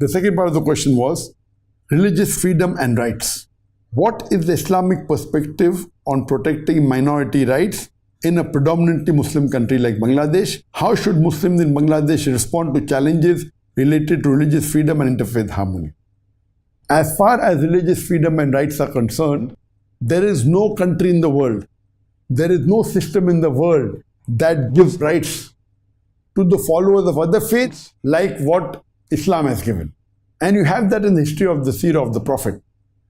The second part of the question was religious freedom and rights. What is the Islamic perspective on protecting minority rights in a predominantly Muslim country like Bangladesh? How should Muslims in Bangladesh respond to challenges related to religious freedom and interfaith harmony? As far as religious freedom and rights are concerned, there is no country in the world, there is no system in the world that gives rights to the followers of other faiths like what Islam has given. And you have that in the history of the seerah of the Prophet.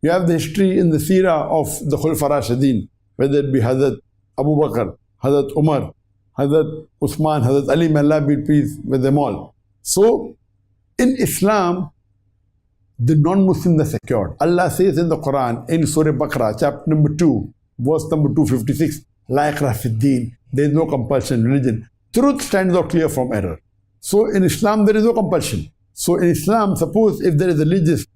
You have the history in the seerah of the Khulafa Rashidin, whether it be Hazrat Abu Bakr, Hazrat Umar, Hazrat Usman, Hazrat Ali, may Allah be pleased with them all. So, in Islam, the non-Muslims are secured. Allah says in the Quran, in Surah Baqarah, chapter number 2, verse number 256, La ikrah fid deen, there is no compulsion in religion. Truth stands out clear from error. So, in Islam, there is no compulsion. So, in Islam, suppose if there is a religious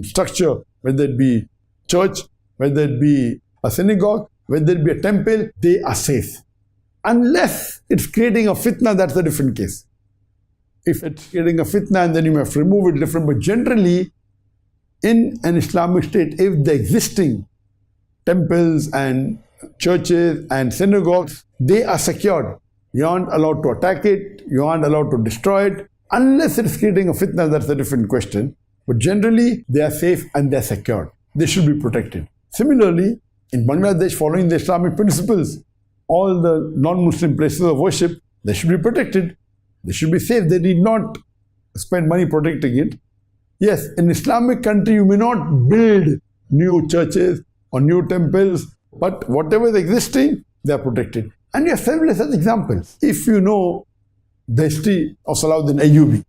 structure, whether it be church, whether it be a synagogue, whether it be a temple, they are safe. Unless it's creating a fitna, that's a different case. If it's creating a fitna and then you have to remove it, different. But generally, in an Islamic state, if the existing temples and churches and synagogues, they are secured. You aren't allowed to attack it, you aren't allowed to destroy it. Unless it's creating a fitna, that's a different question. But generally, they are safe and they are secured. They should be protected. Similarly, in Bangladesh, following the Islamic principles, all the non-Muslim places of worship, they should be protected. They should be safe. They need not spend money protecting it. Yes, in Islamic country, you may not build new churches or new temples, but whatever is existing, they are protected. And you have several such examples. If you know the history of Salahuddin Ayyubi.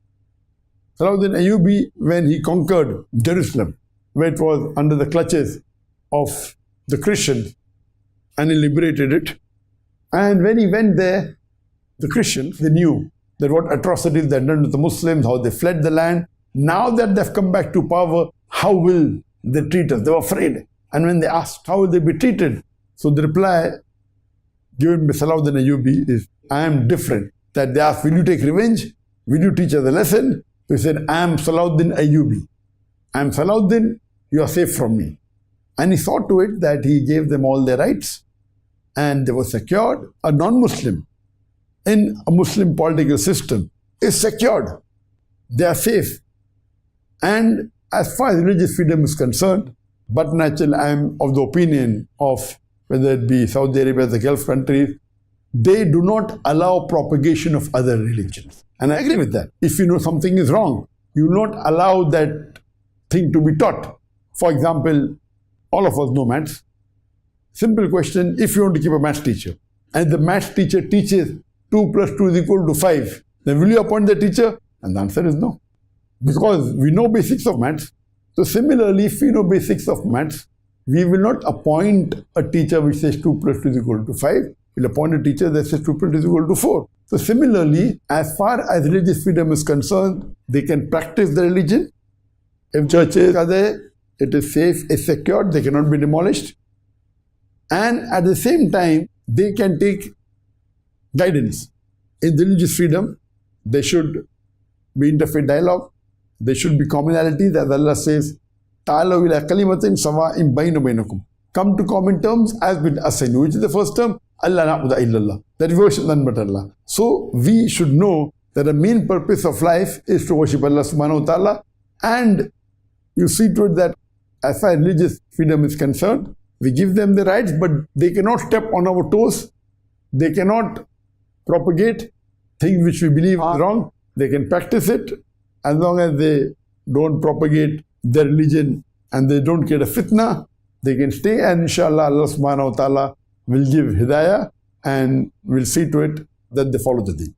Salahuddin Ayyubi, when he conquered Jerusalem, where it was under the clutches of the Christians, and he liberated it. And when he went there, the Christians, they knew that what atrocities they had done to the Muslims, how they fled the land. Now that they've come back to power, how will they treat us? They were afraid. And when they asked, how will they be treated? So the reply given by Salahuddin Ayyubi is, I am different. That they asked, will you take revenge? Will you teach us a lesson? So he said, I am Salahuddin Ayyubi. I am Salahuddin, you are safe from me. And he saw to it that he gave them all their rights and they were secured. A non-Muslim in a Muslim political system is secured. They are safe. And as far as religious freedom is concerned, but naturally I am of the opinion of whether it be Saudi Arabia, the Gulf countries, they do not allow propagation of other religions. And I agree with that. If you know something is wrong, you will not allow that thing to be taught. For example, all of us know maths. Simple question, if you want to keep a maths teacher, and the maths teacher teaches 2 plus 2 is equal to 5, then will you appoint the teacher? And the answer is no. Because we know basics of maths. So similarly, if we know basics of maths, we will not appoint a teacher which says 2 plus 2 is equal to 5. We'll appoint a teacher that says 2 plus 2 is equal to 4. So similarly, as far as religious freedom is concerned, they can practice the religion. If churches are there, it is safe, it's secured, they cannot be demolished. And at the same time, they can take guidance. In religious freedom, there should be interfaith dialogue, there should be commonalities, as Allah says, Ta'alaw ila kalimatin sawa'in bayna bainakum. Come to common terms as with asainu, which is the first term, Allah na'budu illallah, that we worship none but Allah. So we should know that the main purpose of life is to worship Allah subhanahu wa ta'ala, and you see to it that as far as religious freedom is concerned, we give them the rights, but they cannot step on our toes. They cannot propagate things which we believe are wrong. They can practice it as long as they don't propagate their religion and they don't get a fitna. They can stay, and inshallah Allah subhanahu wa ta'ala will give hidayah and will see to it that they follow the deen.